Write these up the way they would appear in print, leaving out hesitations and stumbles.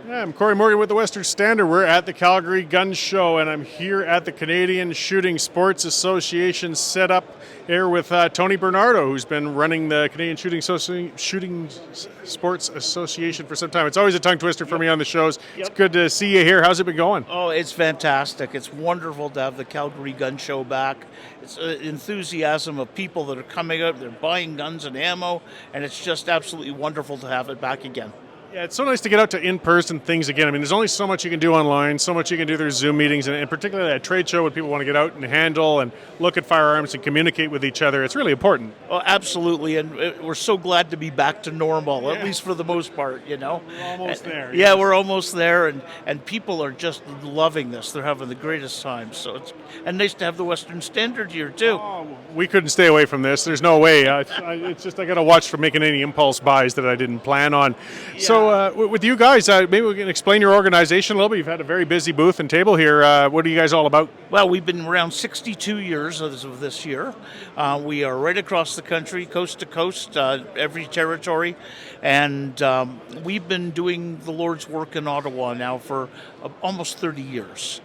Yeah, I'm Cory Morgan with the Western Standard. We're at the Calgary Gun Show, and I'm here at the Canadian Shooting Sports Association set up here with Tony Bernardo, who's been running the Canadian Shooting Sports Association for some time. It's always a tongue twister for me on the shows. It's good to see you here. How's it been going? Oh, it's fantastic. It's wonderful to have the Calgary Gun Show back. It's enthusiasm of people that are coming out, they're buying guns and ammo, and it's just absolutely wonderful to have it back again. Yeah, it's so nice to get out to in-person things again. I mean, there's only so much you can do online, so much you can do through Zoom meetings, and particularly at a trade show when people want to get out and handle and look at firearms and communicate with each other. It's really important. Oh, absolutely, and we're so glad to be back to normal, at least for the most part, you know. We're almost there. Yeah, we're almost there, and people are just loving this. They're having the greatest time, so it's nice to have the Western Standard here, too. Oh, we couldn't stay away from this. There's no way. It's just I got to watch for making any impulse buys that I didn't plan on. Yeah. So with you guys, maybe we can explain your organization a little bit. You've had a very busy booth and table here. What are you guys all about? Well, we've been around 62 years as of this year. We are right across the country, coast to coast, every territory. And we've been doing the Lord's work in Ottawa now for almost 30 years.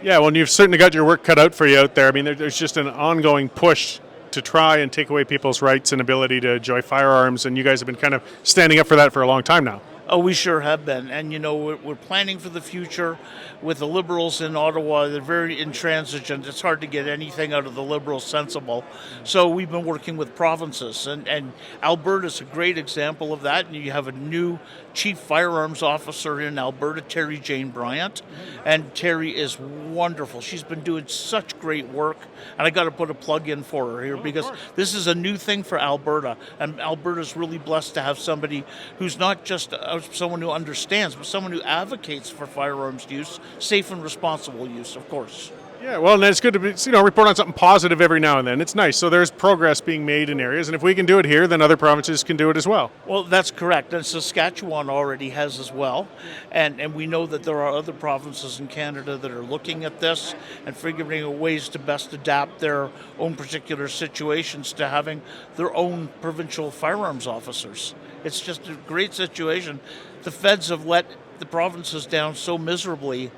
Yeah, well, you've certainly got your work cut out for you out there. I mean, there's just an ongoing push to try and take away people's rights and ability to enjoy firearms, and you guys have been kind of standing up for that for a long time now. Oh, we sure have been. And, you know, we're planning for the future with the Liberals in Ottawa. They're very intransigent. It's hard to get anything out of the Liberals sensible. So we've been working with provinces. And Alberta's a great example of that. And you have a new chief firearms officer in Alberta, Terry Jane Bryant. And Terry is wonderful. She's been doing such great work. And I got to put a plug in for her here because this is a new thing for Alberta. And Alberta's really blessed to have somebody who's not just someone who understands, but someone who advocates for firearms use, safe and responsible use, of course. Yeah, well, and it's good to be, report on something positive every now and then. It's nice. So there's progress being made in areas, and if we can do it here, then other provinces can do it as well. Well, that's correct, and Saskatchewan already has as well, and we know that there are other provinces in Canada that are looking at this and figuring out ways to best adapt their own particular situations to having their own provincial firearms officers. It's just a great situation. The feds have let the provinces down so miserably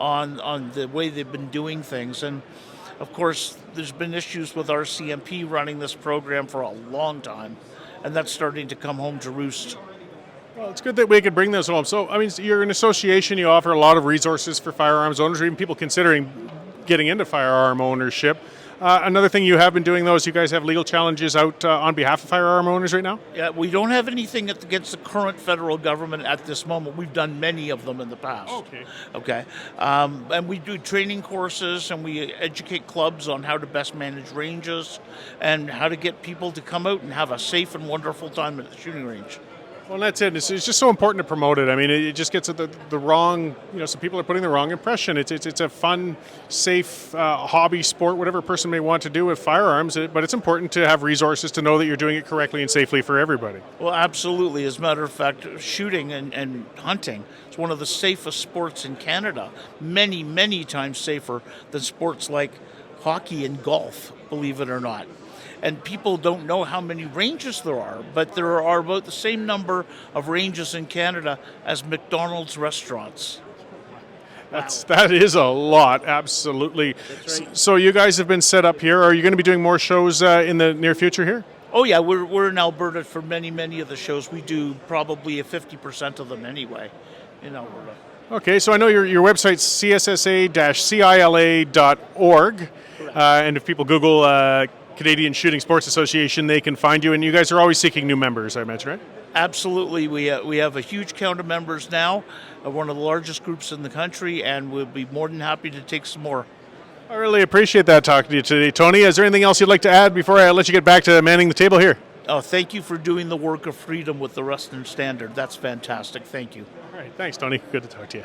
on the way they've been doing things. And, of course, there's been issues with our CMP running this program for a long time, and that's starting to come home to roost. Well, it's good that we could bring this home. So, I mean, you're an association. You offer a lot of resources for firearms owners or even people considering getting into firearm ownership. Another thing you have been doing, though, is you guys have legal challenges out on behalf of firearm owners right now? Yeah, we don't have anything against the current federal government at this moment. We've done many of them in the past. Okay. And we do training courses, and we educate clubs on how to best manage ranges and how to get people to come out and have a safe and wonderful time at the shooting range. Well, that's it. It's just so important to promote it. I mean, it just gets at the wrong, some people are putting the wrong impression. It's a fun, safe hobby sport, whatever a person may want to do with firearms, but it's important to have resources to know that you're doing it correctly and safely for everybody. Well, absolutely. As a matter of fact, shooting and hunting is one of the safest sports in Canada. Many, many times safer than sports like hockey and golf, believe it or not. And people don't know how many ranges there are, but there are about the same number of ranges in Canada as McDonald's restaurants. That is a lot, absolutely. That's right. So you guys have been set up here. Are you going to be doing more shows in the near future here? Oh yeah, we're in Alberta for many of the shows. We do probably 50% of them anyway in Alberta. Okay, so I know your website's CSSA-CILA.org, and if people Google Canadian Shooting Sports Association, they can find you, and you guys are always seeking new members, I mentioned, right? Absolutely. We have a huge count of members now, one of the largest groups in the country, and we'll be more than happy to take some more. I really appreciate that talking to you today, Tony. Is there anything else you'd like to add before I let you get back to manning the table here? Oh, thank you for doing the work of freedom with the Western Standard. That's fantastic. Thank you. All right. Thanks, Tony. Good to talk to you.